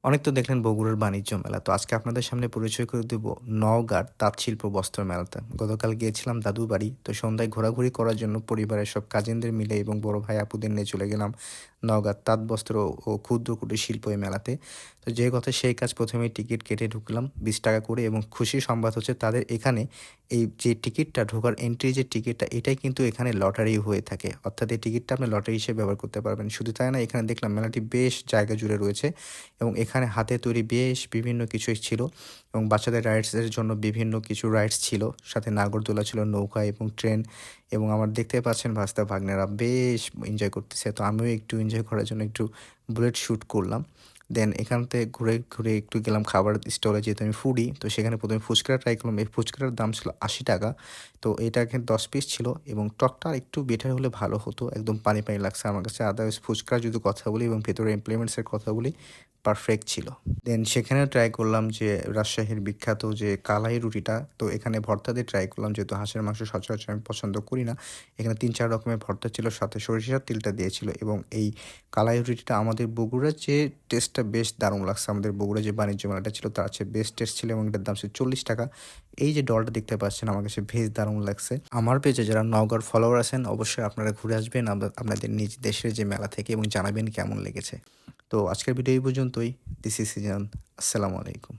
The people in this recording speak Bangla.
অনেক তো দেখলেন বগুড়ার বাণিজ্য মেলা। তো আজকে আপনাদের সামনে পরিচয় করে দেব নওগাঁর তাঁতশিল্প বস্ত্র মেলাতে। গতকাল গিয়েছিলাম দাদুর বাড়ি। তো সন্ধ্যায় ঘোরাঘুরি করার জন্য পরিবারের সব কাজিনদের মিলে এবং বড় ভাই আপুদের নিয়ে চলে গেলাম নওগাঁর তাঁত বস্ত্র ও ক্ষুদ্র কুটির শিল্প এই মেলাতে। তো যে কথা সেই কাজ, ১ম এই টিকিট কেটে ঢুকলাম ৳২০ করে, এবং খুশির সংবাদ হচ্ছে তাদের এখানে এই যে টিকিটটা, ঢোকার এন্ট্রি যে টিকিটটা, এটাই কিন্তু এখানে লটারি হয়ে থাকে। অর্থাৎ এই টিকিটটা আপনি লটারি হিসেবে ব্যবহার করতে পারবেন। শুধু তাই না, এখানে দেখলাম মেলাটি বেশ জায়গা জুড়ে রয়েছে এবং এখানে হাতে তৈরি বেশ বিভিন্ন কিছুই ছিল, এবং বাচ্চাদের রাইডসের জন্য বিভিন্ন কিছু রাইডস ছিল। সাথে নাগরদোলা ছিল, নৌকা এবং ট্রেন, এবং আমার দেখতে পাচ্ছেন ভাস্তা ভাগ্নেরা বেশ এনজয় করতেছে। তো আমিও একটু এনজয় করার জন্য একটু বুলেট শুট করলাম। দেন এখান থেকে ঘুরে একটু গেলাম খাবার স্টলে, যেহেতু আমি ফুডি। তো সেখানে ১ম এ ফুচকা ট্রাই করলাম। এই ফুচকাটার দাম ছিল ৳৮০। তো এটা এখানে ১০ পিস ছিল, এবং টকটা আরেকটু বেটার হলে ভালো হতো। একদম পানি লাগছে আমার কাছে। আদারওয়াইজ ফুচকার যদি কথা বলি এবং ভেতরে ইমপ্লিমেন্টস এর কথা বলি, পারফেক্ট ছিল। দেন সেখানেও ট্রাই করলাম যে রাজশাহীর বিখ্যাত যে কালাই রুটিটা। তো এখানে ভর্তা দিয়ে ট্রাই করলাম, যেহেতু হাঁসের মাংস সচরাচর আমি পছন্দ করি না। এখানে ৩-৪ রকমের ভর্তা ছিল, সাথে সরিষার তেলটা দিয়েছিল, এবং এই কালাই রুটিটা আমাদের বগুড়ার যে টেস্টটা বেশ দারুণ লাগছে। আমাদের বগুড়া যে বাণিজ্য মেলাটা ছিল তার চেয়ে বেস্ট টেস্ট ছিল, এবং এটার দাম ছিল ৳৪০। এই যে ডলটা দেখতে পাচ্ছেন, আমার কাছে বেশ দারুণ লাগছে। আমার পেজে যারা নওগাঁর ফলোয়ার আছেন, অবশ্যই আপনারা ঘুরে আসবেন আপনাদের নিজ দেশের যে মেলা থেকে, এবং জানাবেন কেমন লেগেছে। তো আজকের ভিডিও এই পর্যন্তই। This is Sijan. আসসালামু আলাইকুম।